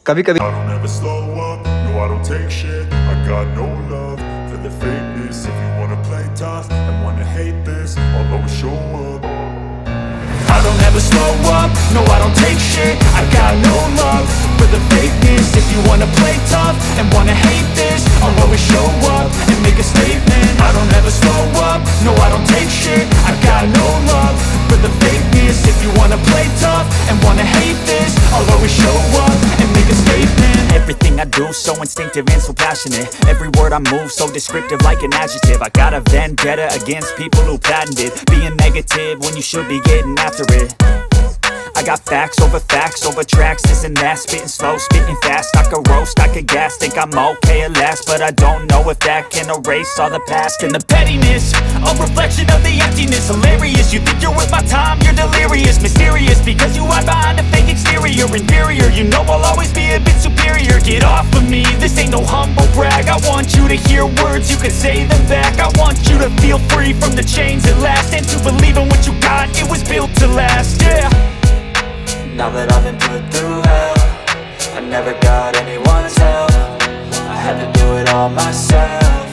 कभी कभी I don't ever slow up, no I don't take shit. I got no love for the fakeness. If you wanna play tough and wanna hate this, I'll always show up. I don't ever slow up, no I don't take shit. I got no love for the fakeness. If you wanna play tough and wanna hate this, I'll always show up and make a statement. I don't ever slow up, no I don't take shit. I got no love for the fakeness. If you wanna play tough and wanna hate this, I'll always show up and make a statement. Everything I do so instinctive and so passionate. Every word I move so descriptive like an adjective. I got a vendetta against people who patented being negative when you should be getting after it. I got facts over tracks, this and that. Spitting slow, spitting fast. I could roast, I could gas. Think I'm okay at last, but I don't know if that can erase all the past. And the pettiness, a reflection of the emptiness. Hilarious, you think you're worth my time, you're delirious. Mysterious, because you hide behind a fake exterior. Inferior, you know I'll always be a bit superior. Get off of me, this ain't no humble brag. I want you to hear words, you can say them back. I want you to feel free from the chains at last, and to believe in what you got, it was built to last, yeah. Now that I've been put through hell, I never got anyone's help. I had to do it all myself.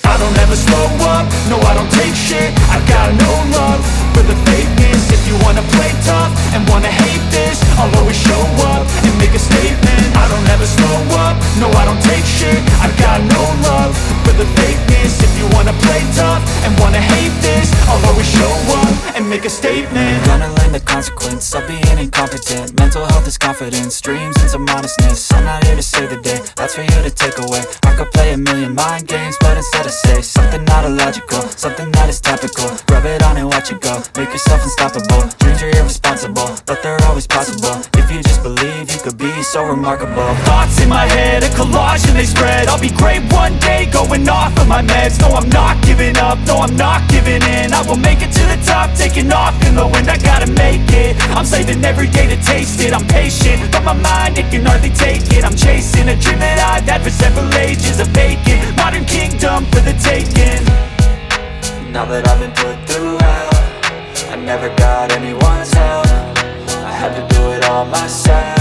I don't ever slow up, no I don't take shit. I got no love for the fakeness. If you wanna play tough and wanna hate this, I'll always show up and make a statement. I don't ever slow up, no I don't take shit. I got no love for the fakeness. If you wanna play tough and wanna hate this, I'll always show up and make a statement. Gonna learn the consequence of being incompetent. Mental health is confidence, dreams and some honestness. I'm not here to save the day, that's for you to take away. I could play a million mind games, but instead I say something not illogical, something that is topical. Rub it on and watch it go, make yourself unstoppable. Dreams are irresponsible, but they're always possible. If you just believe, you could be so remarkable. Thoughts in my head, a collage and they spread. I'll be great one day, going off of my meds. No, I'm not giving up, no, I'm not giving in. I will make it to the top, taking off in the wind. I gotta make it, I'm saving every day to taste it. I'm patient, but my mind, it can hardly take it. I'm chasing a dream that I've had for several ages. A vacant, modern kingdom for the taking. Now that I've been put through hell, I never got anyone's help. I had to do it all myself.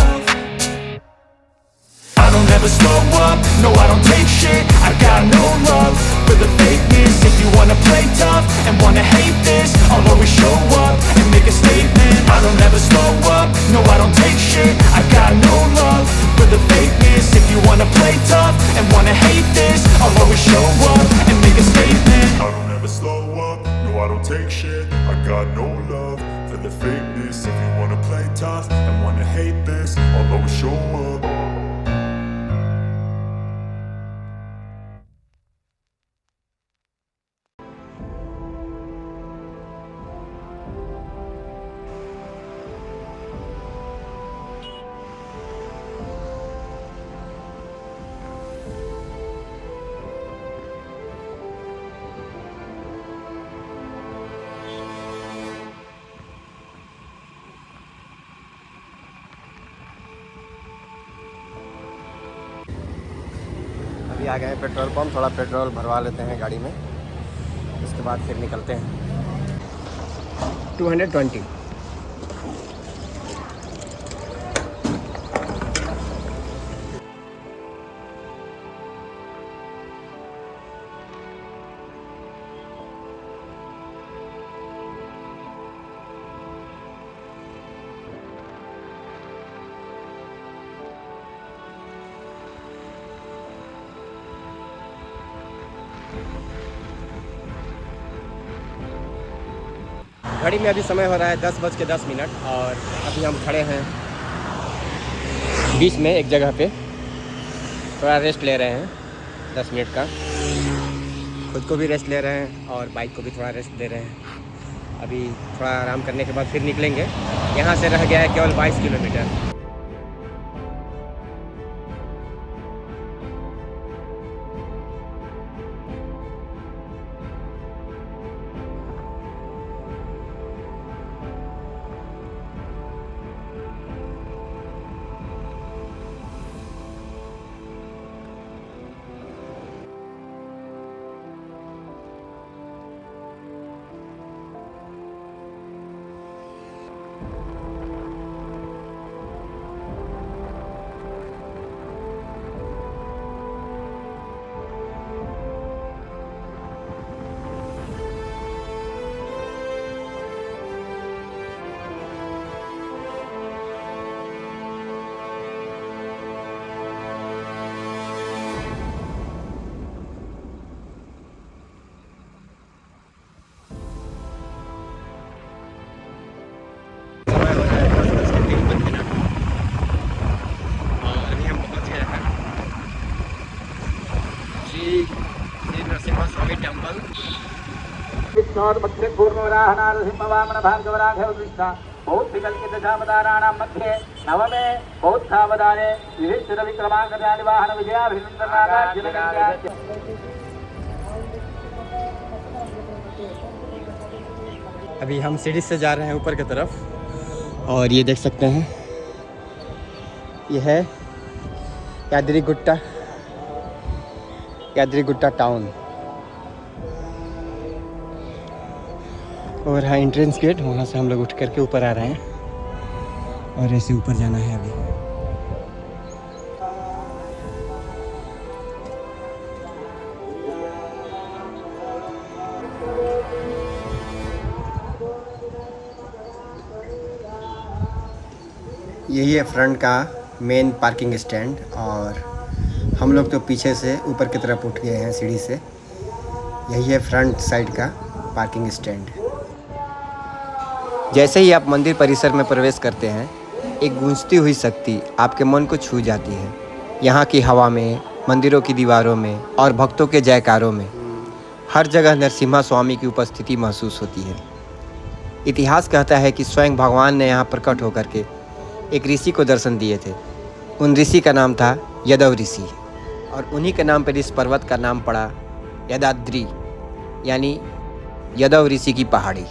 I don't ever slow up, no I don't take shit. I got no love for the fakeness. If you wanna play tough and wanna hate this, I'll always show up and make a statement. I don't ever slow up, no I don't take shit. I got no love for the fakeness. If you wanna play tough and wanna hate this, I'll always show up and make a statement. I don't ever slow up, no I don't take shit. I got no love for the fakeness. If you wanna play tough and wanna hate this, I'll always show up. अभी आ गए हैं petrol pump, थोड़ा petrol भरवा लेते हैं गाड़ी में, उसके बाद फिर निकलते हैं। 220। घड़ी में अभी समय हो रहा है 10:10 और अभी हम खड़े हैं बीच में एक जगह पे, थोड़ा रेस्ट ले रहे हैं 10 मिनट का। खुद को भी रेस्ट ले रहे हैं और बाइक को भी थोड़ा रेस्ट दे रहे हैं। अभी थोड़ा आराम करने के बाद फिर निकलेंगे। यहाँ से रह गया है केवल 22 किलोमीटर। विष्णोर्मध्ये पूर्णवराहनारसिंहवामन भार्गवराघवदृष्टा बौद्धिकल्पितशावताराणां मध्ये नवमे बौद्धावतारे युधिष्ठिरविक्रमाङ्गजालिवाहन विजयाभिनन्दनागार्जुनगङ्गा। अभी हम सीढ़ी से जा रहे हैं ऊपर की तरफ और ये देख सकते हैं ये है यादरीगुट्टा टाउन और हाँ एंट्रेंस गेट, वहाँ से हम लोग उठ करके ऊपर आ रहे हैं और ऐसे ऊपर जाना है अभी। यही है फ्रंट का मेन पार्किंग स्टैंड और हम लोग तो पीछे से ऊपर की तरफ उठ गए हैं सीढ़ी से। यही है फ्रंट साइड का पार्किंग स्टैंड। जैसे ही आप मंदिर परिसर में प्रवेश करते हैं एक गूंजती हुई शक्ति आपके मन को छू जाती है। यहाँ की हवा में, मंदिरों की दीवारों में और भक्तों के जयकारों में हर जगह नरसिम्हा स्वामी की उपस्थिति महसूस होती है। इतिहास कहता है कि स्वयं भगवान ने यहाँ प्रकट होकर के एक ऋषि को दर्शन दिए थे। उन ऋषि का नाम था यदव ऋषि और उन्हीं के नाम पर इस पर्वत का नाम पड़ा यदाद्री, यानी यदव ऋषि की पहाड़ी।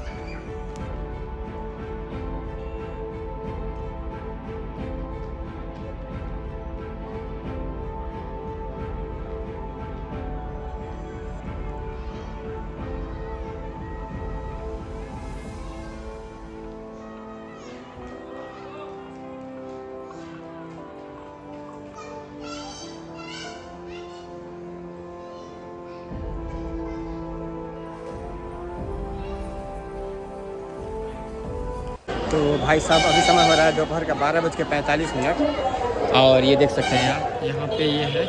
तो भाई साहब अभी समय हो रहा है दोपहर का 12:45 और ये देख सकते हैं आप यहाँ पे ये है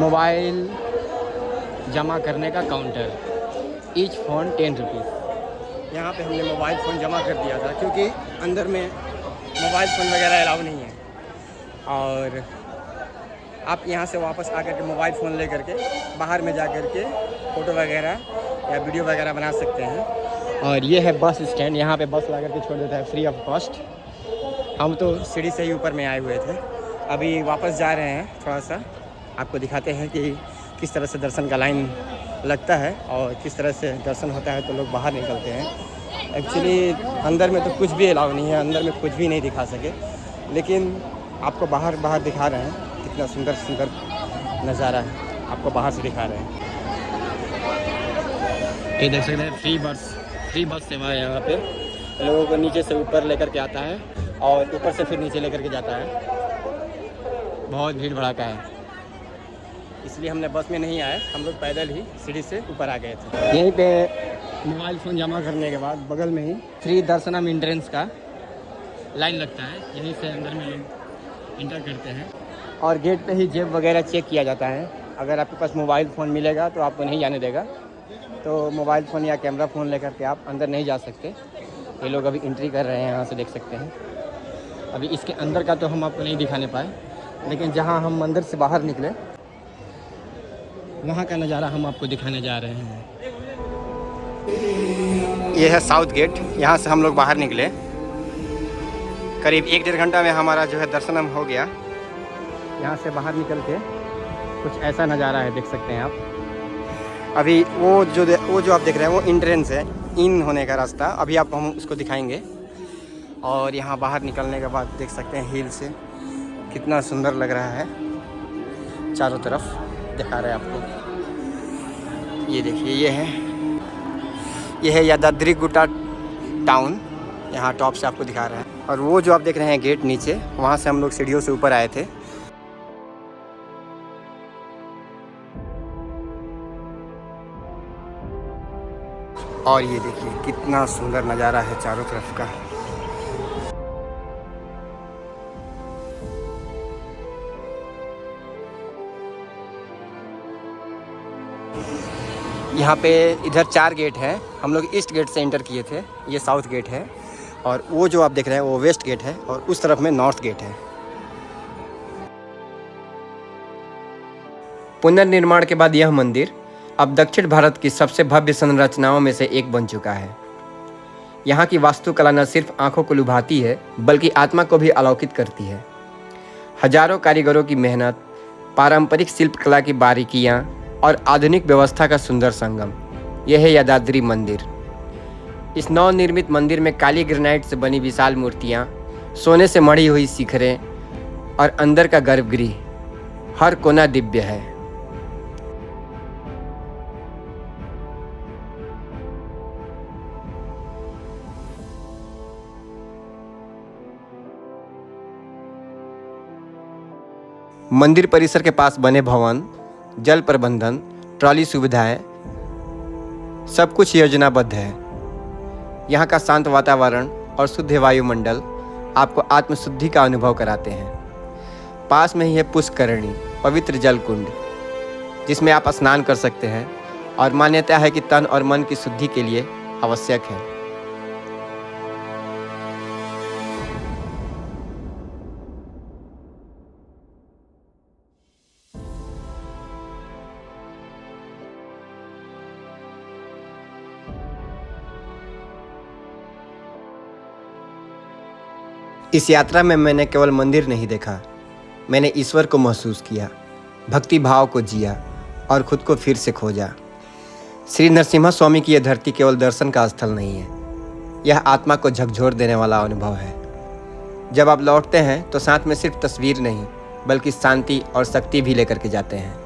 मोबाइल जमा करने का काउंटर। Each phone 10 rupees. यहाँ पे हमने मोबाइल फ़ोन जमा कर दिया था क्योंकि अंदर में मोबाइल फ़ोन वगैरह अलाउ नहीं है और आप यहाँ से वापस आकर के मोबाइल फ़ोन ले करके बाहर में जा कर के फ़ोटो वगैरह या वीडियो वगैरह बना सकते हैं। और ये है बस स्टैंड, यहाँ पे बस ला करके छोड़ देता है फ्री ऑफ कॉस्ट। हम तो सीढ़ी से ही ऊपर में आए हुए थे, अभी वापस जा रहे हैं। थोड़ा सा आपको दिखाते हैं कि किस तरह से दर्शन का लाइन लगता है और किस तरह से दर्शन होता है तो लोग बाहर निकलते हैं। एक्चुअली अंदर में तो कुछ भी अलाउ नहीं है, अंदर में कुछ भी नहीं दिखा सके, लेकिन आपको बाहर दिखा रहे हैं। कितना सुंदर सुंदर नज़ारा है, आपको बाहर से दिखा रहे हैं। ये देख सकते हैं फ्री बस सेवा है। यहाँ पे लोगों को नीचे से ऊपर लेकर के आता है और ऊपर से फिर नीचे लेकर के जाता है। बहुत भीड़ भड़ाका है, इसलिए हमने बस में नहीं आए, हम लोग पैदल ही सीढ़ी से ऊपर आ गए थे। यहीं पे मोबाइल फ़ोन जमा करने के बाद बगल में ही फ्री दर्शनम एंट्रेंस का लाइन लगता है, यहीं से अंदर में लोग इंटर करते हैं और गेट पे ही जेब वगैरह चेक किया जाता है। अगर आपके पास मोबाइल फ़ोन मिलेगा तो आपको नहीं जाने देगा, तो मोबाइल फ़ोन या कैमरा फ़ोन लेकर के आप अंदर नहीं जा सकते। ये लोग अभी एंट्री कर रहे हैं, यहाँ से देख सकते हैं। अभी इसके अंदर का तो हम आपको नहीं दिखाने पाए, लेकिन जहाँ हम मंदिर से बाहर निकले वहाँ का नज़ारा हम आपको दिखाने जा रहे हैं। ये है साउथ गेट, यहाँ से हम लोग बाहर निकले। करीब 1-1.5 घंटा में हमारा जो है दर्शनम हो गया। यहाँ से बाहर निकल के कुछ ऐसा नज़ारा है, देख सकते हैं आप। अभी वो जो आप देख रहे हैं वो एंट्रेंस है, इन होने का रास्ता। अभी आप हम उसको दिखाएंगे। और यहाँ बाहर निकलने के बाद देख सकते हैं हिल से कितना सुंदर लग रहा है, चारों तरफ दिखा रहे हैं आपको। ये देखिए, ये है यादाद्रीगुट्टा टाउन, यहाँ टॉप से आपको दिखा रहा है। और वो जो आप देख रहे हैं गेट नीचे, वहाँ से हम लोग सीढ़ियों से ऊपर आए थे। और ये देखिए कितना सुंदर नज़ारा है चारों तरफ का। यहाँ पे इधर 4 गेट हैं, हम लोग ईस्ट गेट से एंटर किए थे। ये साउथ गेट है और वो जो आप देख रहे हैं वो वेस्ट गेट है और उस तरफ में नॉर्थ गेट है। पुनर्निर्माण के बाद यह मंदिर अब दक्षिण भारत की सबसे भव्य संरचनाओं में से एक बन चुका है। यहाँ की वास्तुकला न सिर्फ आंखों को लुभाती है बल्कि आत्मा को भी अलौकित करती है। हजारों कारीगरों की मेहनत, पारंपरिक शिल्पकला की बारीकियाँ और आधुनिक व्यवस्था का सुंदर संगम, यह है यदाद्री मंदिर। इस नवनिर्मित मंदिर में काली ग्रेनाइट से बनी विशाल मूर्तियाँ, सोने से मढ़ी हुई शिखरें और अंदर का गर्भगृह, हर कोना दिव्य है। मंदिर परिसर के पास बने भवन, जल प्रबंधन, ट्रॉली सुविधाएं, सब कुछ योजनाबद्ध है। यहाँ का शांत वातावरण और शुद्ध वायुमंडल आपको आत्मशुद्धि का अनुभव कराते हैं। पास में ही है पुष्करणी, पवित्र जल कुंड, जिसमें आप स्नान कर सकते हैं और मान्यता है कि तन और मन की शुद्धि के लिए आवश्यक है। इस यात्रा में मैंने केवल मंदिर नहीं देखा, मैंने ईश्वर को महसूस किया, भक्ति भाव को जिया और खुद को फिर से खोजा। श्री नरसिम्हा स्वामी की यह धरती केवल दर्शन का स्थल नहीं है, यह आत्मा को झकझोर देने वाला अनुभव है। जब आप लौटते हैं तो साथ में सिर्फ तस्वीर नहीं बल्कि शांति और शक्ति भी लेकर के जाते हैं।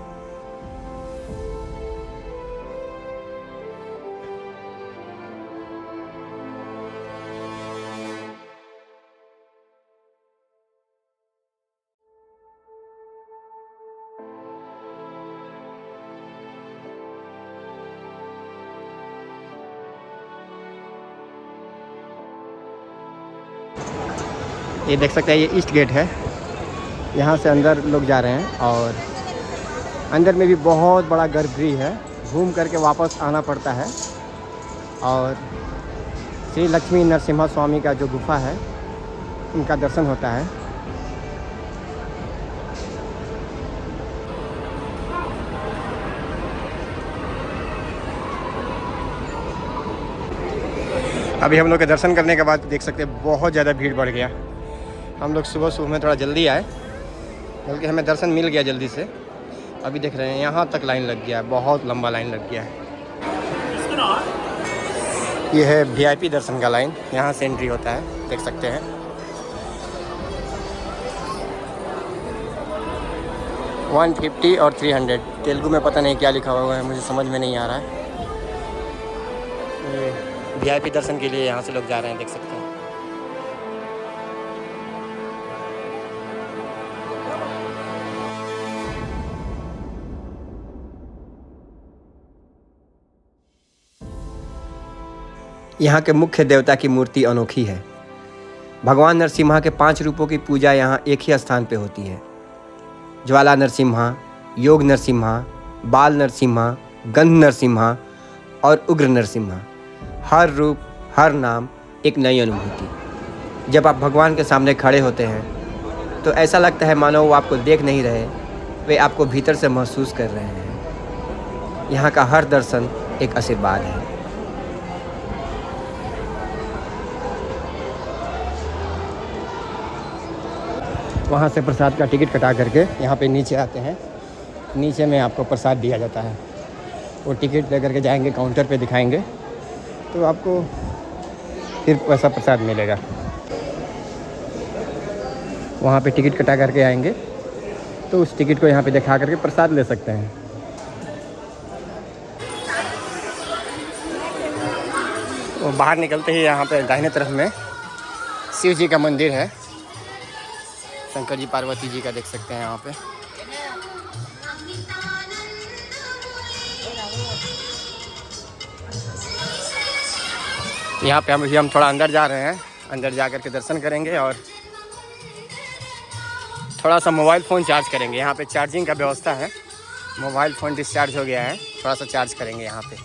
ये देख सकते हैं, ये ईस्ट गेट है। यहाँ से अंदर लोग जा रहे हैं और अंदर में भी बहुत बड़ा गर्भगृह है, घूम करके वापस आना पड़ता है। और श्री लक्ष्मी नरसिम्हा स्वामी का जो गुफा है उनका दर्शन होता है। अभी हम लोग के दर्शन करने के बाद देख सकते हैं बहुत ज़्यादा भीड़ बढ़ गया। हम लोग सुबह सुबह में थोड़ा जल्दी आए, बल्कि हमें दर्शन मिल गया जल्दी से। अभी देख रहे हैं यहाँ तक लाइन लग गया है, बहुत लंबा लाइन लग गया है। ये है VIP दर्शन का लाइन, यहाँ से एंट्री होता है, देख सकते हैं। $150 और $300। तेलुगु में पता नहीं क्या लिखा हुआ है, मुझे समझ में नहीं आ रहा है। VIP दर्शन के लिए यहाँ से लोग जा रहे हैं, देख सकते हैं। यहाँ के मुख्य देवता की मूर्ति अनोखी है। भगवान नरसिम्हा के 5 रूपों की पूजा यहाँ एक ही स्थान पे होती है। ज्वाला नरसिम्हा, योग नरसिम्हा, बाल नरसिम्हा, गंध नरसिम्हा और उग्र नरसिम्हा। हर रूप, हर नाम एक नई अनुभूति। जब आप भगवान के सामने खड़े होते हैं तो ऐसा लगता है मानो वो आपको देख नहीं रहे, वे आपको भीतर से महसूस कर रहे हैं। यहाँ का हर दर्शन एक आशीर्वाद है। वहाँ से प्रसाद का टिकट कटा करके यहाँ पे नीचे आते हैं। नीचे में आपको प्रसाद दिया जाता है। वो टिकट ले करके जाएंगे, काउंटर पे दिखाएंगे तो आपको फिर वैसा प्रसाद मिलेगा। वहाँ पे टिकट कटा करके आएंगे तो उस टिकट को यहाँ पे दिखा करके प्रसाद ले सकते हैं। वो बाहर निकलते ही यहाँ पे दाहिने तरफ में शिव जी का मंदिर है, शंकर जी पार्वती जी का देख सकते हैं यहाँ पे। यहाँ पे हम थोड़ा अंदर जा रहे हैं, अंदर जा कर के दर्शन करेंगे और थोड़ा सा मोबाइल फ़ोन चार्ज करेंगे। यहाँ पे चार्जिंग का व्यवस्था है, मोबाइल फ़ोन डिस्चार्ज हो गया है, थोड़ा सा चार्ज करेंगे यहाँ पे।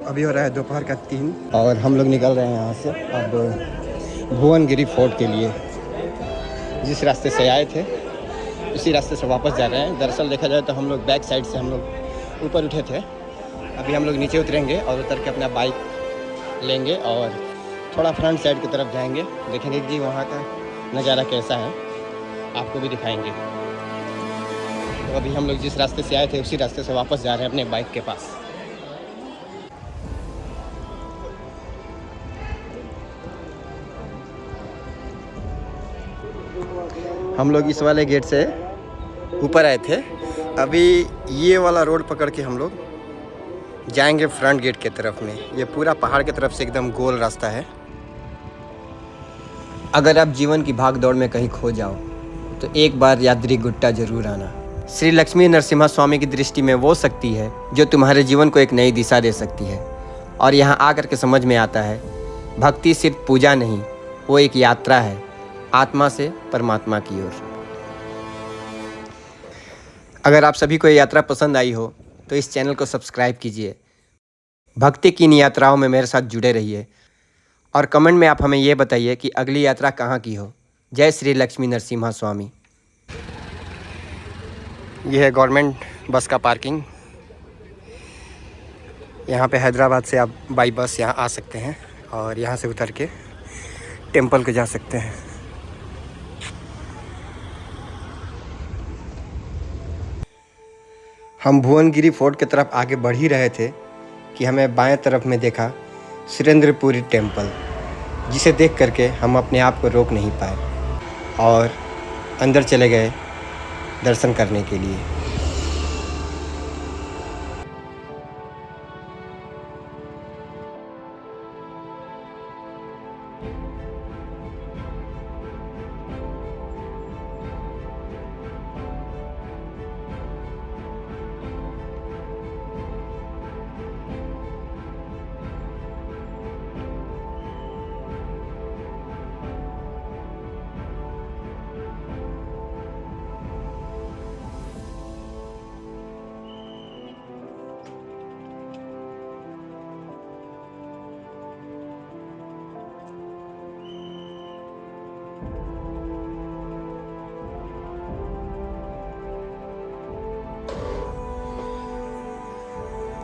अभी हो रहा है दोपहर का 3 और हम लोग निकल रहे हैं यहाँ से अब भुवनगिरी फोर्ट के लिए। जिस रास्ते से आए थे उसी रास्ते से वापस जा रहे हैं। दरअसल देखा जाए तो हम लोग बैक साइड से हम लोग ऊपर उठे थे। अभी हम लोग नीचे उतरेंगे और उतर के अपना बाइक लेंगे और थोड़ा फ्रंट साइड की तरफ जाएंगे। देखेंगे कि वहाँ का नज़ारा कैसा है, आपको भी दिखाएंगे। तो अभी हम लोग जिस रास्ते से आए थे उसी रास्ते से वापस जा रहे हैं अपने बाइक के पास। हम लोग इस वाले गेट से ऊपर आए थे। अभी ये वाला रोड पकड़ के हम लोग जाएंगे फ्रंट गेट के तरफ में। ये पूरा पहाड़ की तरफ से एकदम गोल रास्ता है। अगर आप जीवन की भाग दौड़ में कहीं खो जाओ तो एक बार यात्री गुट्टा जरूर आना। श्री लक्ष्मी नरसिम्हा स्वामी की दृष्टि में वो शक्ति है जो तुम्हारे जीवन को एक नई दिशा दे सकती है। और यहाँ आकर के समझ में आता है भक्ति सिर्फ पूजा नहीं, वो एक यात्रा है आत्मा से परमात्मा की ओर। अगर आप सभी को ये यात्रा पसंद आई हो तो इस चैनल को सब्सक्राइब कीजिए। भक्ति की इन यात्राओं में मेरे साथ जुड़े रहिए और कमेंट में आप हमें ये बताइए कि अगली यात्रा कहाँ की हो। जय श्री लक्ष्मी नरसिम्हा स्वामी। यह है गवर्नमेंट बस का पार्किंग। यहाँ पे हैदराबाद से आप बाई बस यहाँ आ सकते हैं और यहाँ से उतर के टेंपल को जा सकते हैं। हम भुवनगिरी फोर्ट की तरफ आगे बढ़ ही रहे थे कि हमें बाएं तरफ में देखा सुरेंद्रपुरी टेंपल, जिसे देख करके हम अपने आप को रोक नहीं पाए और अंदर चले गए दर्शन करने के लिए।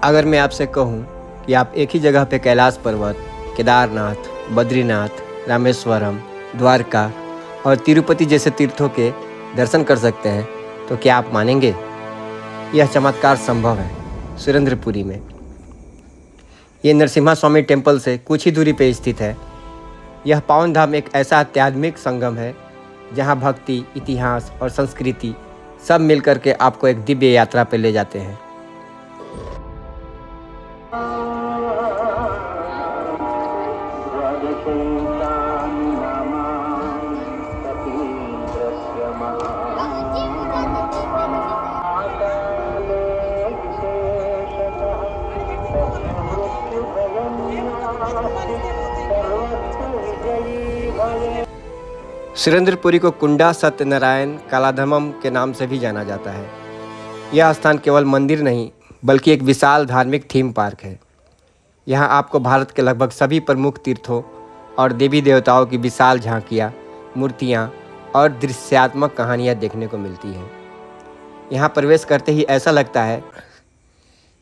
अगर मैं आपसे कहूं कि आप एक ही जगह पे कैलाश पर्वत, केदारनाथ, बद्रीनाथ, रामेश्वरम, द्वारका और तिरुपति जैसे तीर्थों के दर्शन कर सकते हैं तो क्या आप मानेंगे? यह चमत्कार संभव है सुरेंद्रपुरी में। ये नरसिम्हा स्वामी टेम्पल से कुछ ही दूरी पे स्थित है। यह पावन धाम एक ऐसा आध्यात्मिक संगम है जहाँ भक्ति, इतिहास और संस्कृति सब मिलकर के आपको एक दिव्य यात्रा पे ले जाते हैं। सुरेंद्रपुरी को कुंडा सत्यनारायण कालाधमम के नाम से भी जाना जाता है। यह स्थान केवल मंदिर नहीं बल्कि एक विशाल धार्मिक थीम पार्क है। यहाँ आपको भारत के लगभग सभी प्रमुख तीर्थों और देवी देवताओं की विशाल झांकियाँ, मूर्तियाँ और दृश्यात्मक कहानियाँ देखने को मिलती हैं। यहाँ प्रवेश करते ही ऐसा लगता है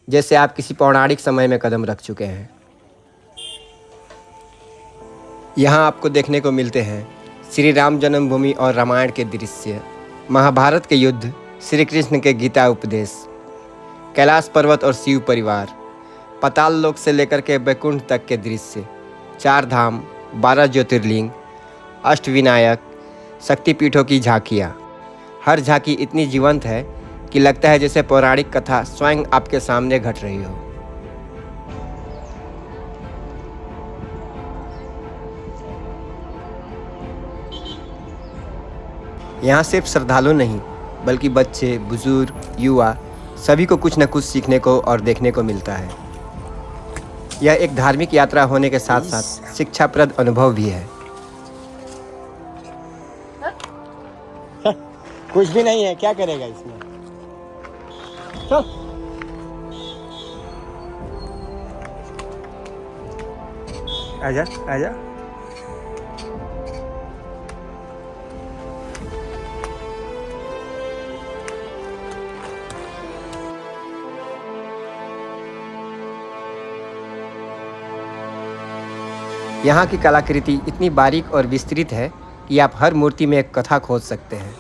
जैसे आप किसी पौराणिक समय में कदम रख चुके हैं। यहाँ आपको देखने को मिलते हैं श्री राम जन्मभूमि और रामायण के दृश्य, महाभारत के युद्ध, श्री कृष्ण के गीता उपदेश, कैलाश पर्वत और शिव परिवार, पाताल लोक से लेकर के वैकुंठ तक के दृश्य, 4 धाम, 12 ज्योतिर्लिंग, अष्टविनायक, शक्तिपीठों की झांकियाँ। हर झांकी इतनी जीवंत है कि लगता है जैसे पौराणिक कथा स्वयं आपके सामने घट रही हो। यहाँ सिर्फ श्रद्धालु नहीं बल्कि बच्चे, बुजुर्ग, युवा सभी को कुछ न कुछ सीखने को और देखने को मिलता है। यह एक धार्मिक यात्रा होने के साथ साथ शिक्षाप्रद अनुभव भी है। कुछ भी नहीं है, क्या करेगा इसमें? चल। आजा आजा। यहाँ की कलाकृति इतनी बारीक और विस्तृत है कि आप हर मूर्ति में एक कथा खोज सकते हैं।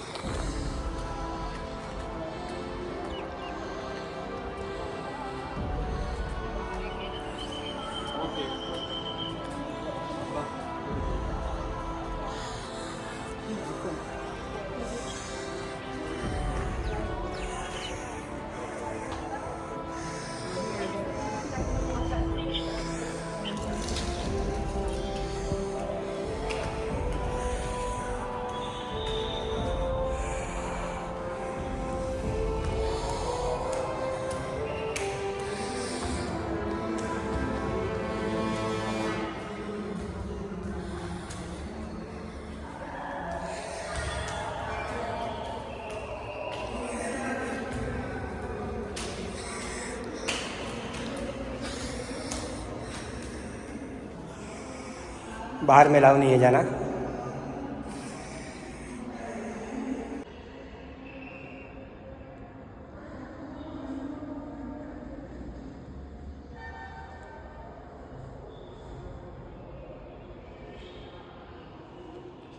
बाहर में अलाउ नहीं है जाना।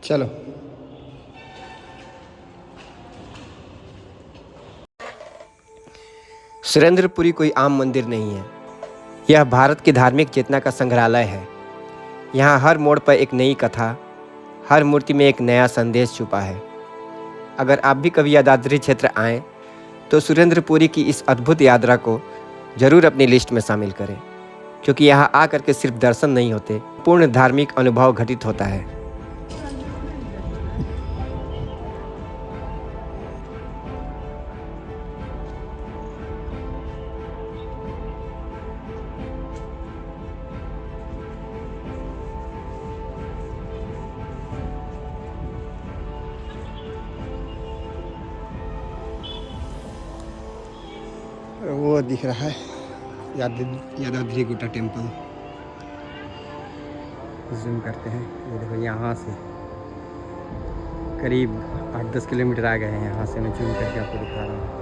चलो सुरेंद्रपुरी कोई आम मंदिर नहीं है। यह भारत की धार्मिक चेतना का संग्रहालय है। यहाँ हर मोड़ पर एक नई कथा, हर मूर्ति में एक नया संदेश छुपा है। अगर आप भी कभी यादाद्री क्षेत्र आएँ तो सुरेंद्रपुरी की इस अद्भुत यात्रा को जरूर अपनी लिस्ट में शामिल करें, क्योंकि यहाँ आकर के सिर्फ दर्शन नहीं होते, पूर्ण धार्मिक अनुभव घटित होता है। वो दिख रहा है यादाद्री गुट्टा टेम्पल। जूम करते हैं, ये देखो यहाँ से करीब 8-10 किलोमीटर आ गए हैं। यहाँ से मैं जूम करके आपको दिखा रहा हूँ।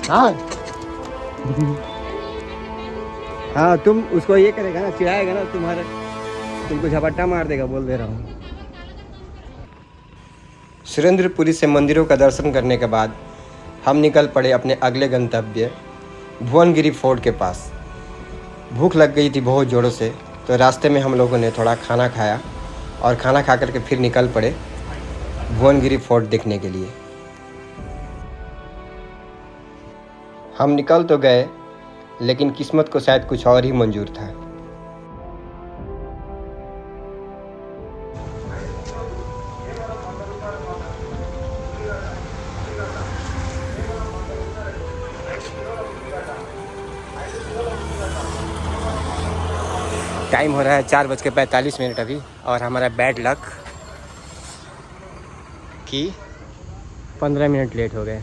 हाँ हाँ, तुम उसको ये करेगा ना, चिढ़ाएगा ना, तुमको झपट्टा मार देगा, बोल दे रहा हूँ। सुरेंद्रपुरी से मंदिरों का दर्शन करने के बाद हम निकल पड़े अपने अगले गंतव्य भुवनगिरी फोर्ट के पास। भूख लग गई थी बहुत ज़ोरों से, तो रास्ते में हम लोगों ने थोड़ा खाना खाया और खाना खा करके फिर निकल पड़े भुवनगिरी फोर्ट देखने के लिए। हम निकल तो गए, लेकिन किस्मत को शायद कुछ और ही मंजूर था। टाइम हो रहा है 4:45 अभी, और हमारा बैड लक कि 15 मिनट लेट हो गए।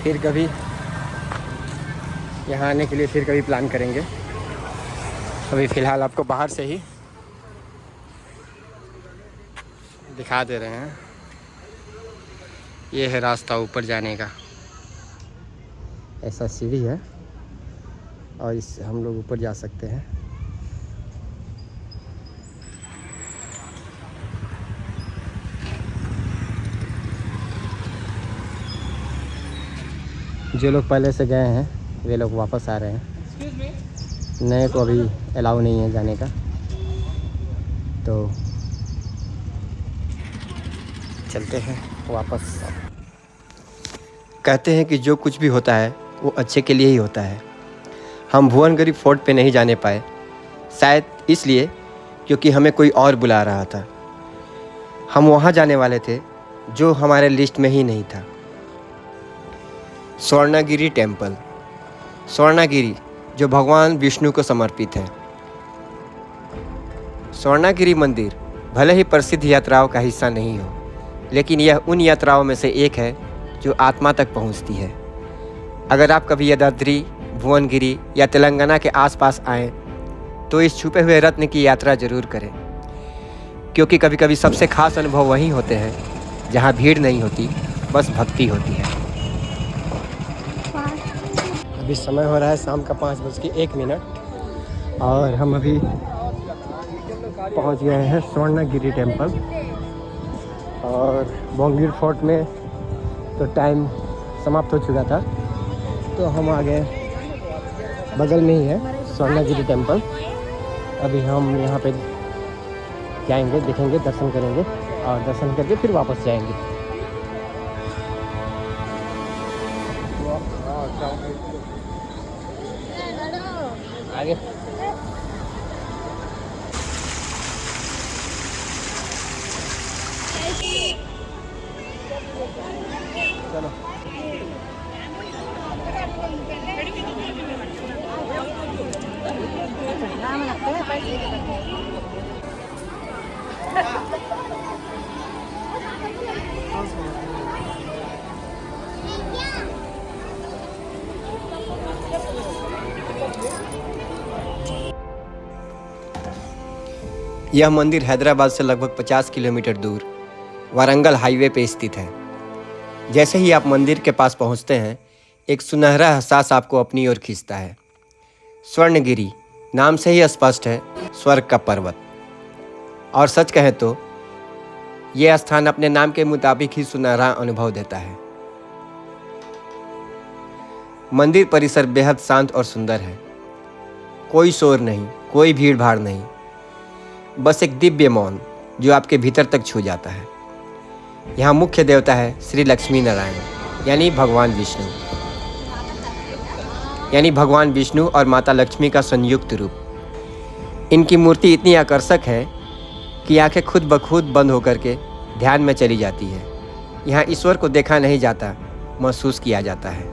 फिर कभी यहाँ आने के लिए फिर कभी प्लान करेंगे। अभी फ़िलहाल आपको बाहर से ही दिखा दे रहे हैं। ये है रास्ता ऊपर जाने का, ऐसा सीढ़ी है और इससे हम लोग ऊपर जा सकते हैं। जो लोग पहले से गए हैं वे लोग वापस आ रहे हैं। नए को अभी अलाउ नहीं है जाने का, तो चलते हैं वापस। कहते हैं कि जो कुछ भी होता है वो अच्छे के लिए ही होता है। हम भुवनगिरी फोर्ट पे नहीं जाने पाए, शायद इसलिए क्योंकि हमें कोई और बुला रहा था। हम वहाँ जाने वाले थे जो हमारे लिस्ट में ही नहीं था। स्वर्णगिरी टेम्पल, स्वर्णगिरी जो भगवान विष्णु को समर्पित है। स्वर्णगिरी मंदिर भले ही प्रसिद्ध यात्राओं का हिस्सा नहीं हो, लेकिन यह उन यात्राओं में से एक है जो आत्मा तक पहुंचती है। अगर आप कभी यदाद्री, भुवनगिरी या तेलंगाना के आसपास आएँ तो इस छुपे हुए रत्न की यात्रा जरूर करें, क्योंकि कभी कभी सबसे खास अनुभव वहीं होते हैं जहाँ भीड़ नहीं होती, बस भक्ति होती है। अभी समय हो रहा है शाम का 5:01 और हम अभी पहुँच गए हैं स्वर्णगिरी टेम्पल। और बोंगीर फोर्ट में तो टाइम समाप्त हो चुका था, तो हम आ गए, बगल में ही है स्वर्णगिरी टेम्पल। अभी हम यहाँ पे जाएंगे, देखेंगे, दर्शन करेंगे और दर्शन करके फिर वापस जाएंगे। आगे चलो। यह मंदिर हैदराबाद से लगभग 50 किलोमीटर दूर वारंगल हाईवे पे स्थित है। जैसे ही आप मंदिर के पास पहुंचते हैं, एक सुनहरा एहसास आपको अपनी ओर खींचता है। स्वर्णगिरी नाम से ही स्पष्ट है, स्वर्ग का पर्वत। और सच कहें तो यह स्थान अपने नाम के मुताबिक ही सुनहरा अनुभव देता है। मंदिर परिसर बेहद शांत और सुंदर है। कोई शोर नहीं, कोई भीड़ भाड़ नहीं, बस एक दिव्य मौन जो आपके भीतर तक छू जाता है। यहाँ मुख्य देवता है श्री लक्ष्मी नारायण, यानी भगवान विष्णु और माता लक्ष्मी का संयुक्त रूप। इनकी मूर्ति इतनी आकर्षक है कि आंखें खुद ब खुद बंद होकर के ध्यान में चली जाती है। यहाँ ईश्वर को देखा नहीं जाता, महसूस किया जाता है।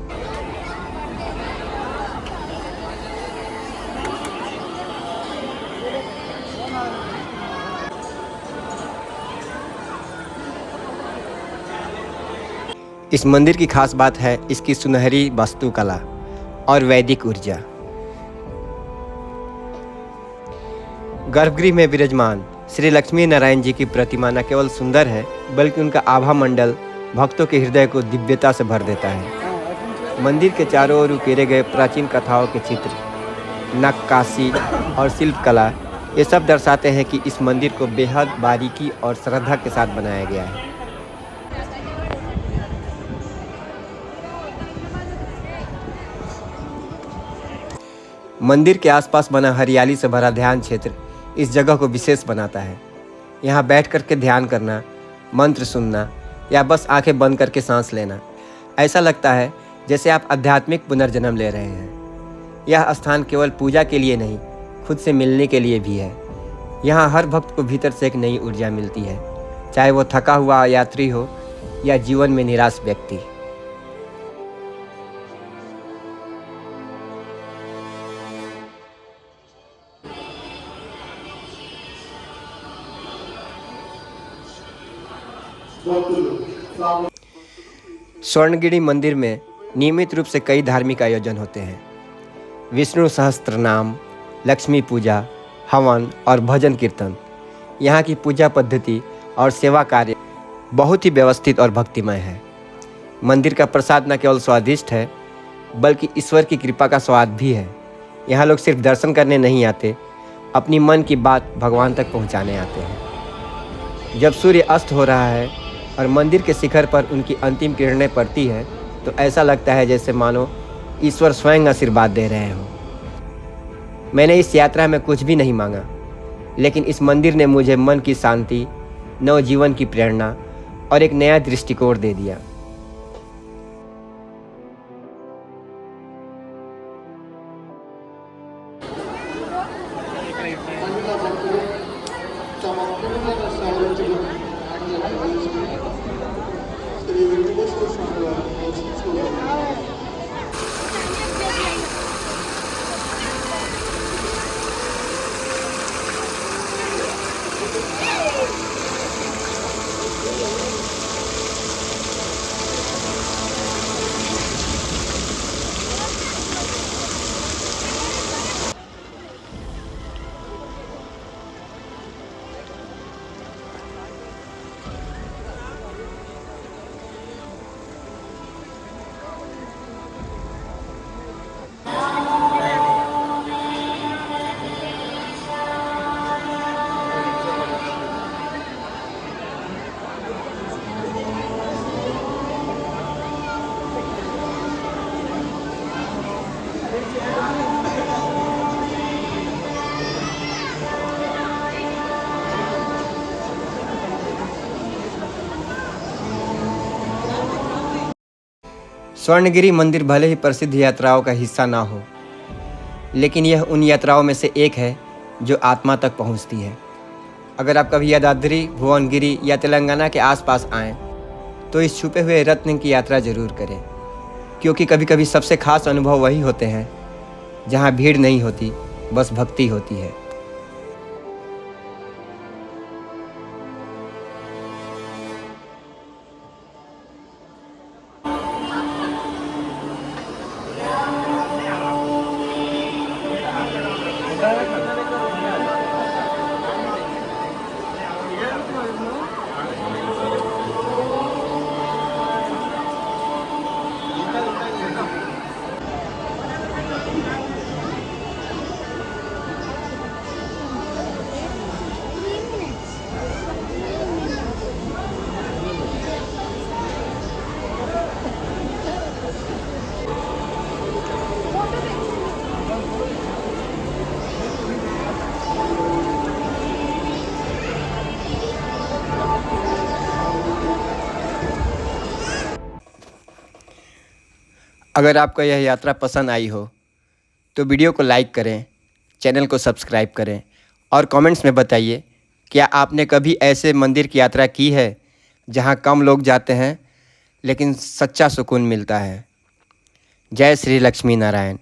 इस मंदिर की खास बात है इसकी सुनहरी वास्तुकला और वैदिक ऊर्जा। गर्भगृह में विराजमान श्री लक्ष्मी नारायण जी की प्रतिमा न केवल सुंदर है, बल्कि उनका आभा मंडल भक्तों के हृदय को दिव्यता से भर देता है। मंदिर के चारों ओर उकेरे गए प्राचीन कथाओं के चित्र, नक्काशी और शिल्पकला, ये सब दर्शाते हैं कि इस मंदिर को बेहद बारीकी और श्रद्धा के साथ बनाया गया है। मंदिर के आसपास बना हरियाली से भरा ध्यान क्षेत्र इस जगह को विशेष बनाता है। यहाँ बैठ करके ध्यान करना, मंत्र सुनना या बस आंखें बंद करके सांस लेना, ऐसा लगता है जैसे आप आध्यात्मिक पुनर्जन्म ले रहे हैं। यह स्थान केवल पूजा के लिए नहीं, खुद से मिलने के लिए भी है। यहाँ हर भक्त को भीतर से एक नई ऊर्जा मिलती है, चाहे वो थका हुआ यात्री हो या जीवन में निराश व्यक्ति। स्वर्णगिरी मंदिर में नियमित रूप से कई धार्मिक आयोजन होते हैं। विष्णु सहस्त्र नाम, लक्ष्मी पूजा, हवन और भजन कीर्तन। यहाँ की पूजा पद्धति और सेवा कार्य बहुत ही व्यवस्थित और भक्तिमय है। मंदिर का प्रसाद न केवल स्वादिष्ट है, बल्कि ईश्वर की कृपा का स्वाद भी है। यहाँ लोग सिर्फ दर्शन करने नहीं आते, अपनी मन की बात भगवान तक पहुँचाने आते हैं। जब सूर्य अस्त हो रहा है और मंदिर के शिखर पर उनकी अंतिम किरणें पड़ती है, तो ऐसा लगता है जैसे मानो ईश्वर स्वयं आशीर्वाद दे रहे हों। मैंने इस यात्रा में कुछ भी नहीं मांगा, लेकिन इस मंदिर ने मुझे मन की शांति, नवजीवन की प्रेरणा और एक नया दृष्टिकोण दे दिया। स्वर्णगिरी मंदिर भले ही प्रसिद्ध यात्राओं का हिस्सा ना हो, लेकिन यह उन यात्राओं में से एक है जो आत्मा तक पहुंचती है। अगर आप कभी यादाद्री, भुवनगिरी या तेलंगाना के आसपास आएँ तो इस छुपे हुए रत्न की यात्रा जरूर करें, क्योंकि कभी कभी सबसे खास अनुभव वही होते हैं जहाँ भीड़ नहीं होती, बस भक्ति होती है। अगर आपको यह यात्रा पसंद आई हो तो वीडियो को लाइक करें, चैनल को सब्सक्राइब करें और कमेंट्स में बताइए क्या आपने कभी ऐसे मंदिर की यात्रा की है जहां कम लोग जाते हैं लेकिन सच्चा सुकून मिलता है। जय श्री लक्ष्मी नारायण।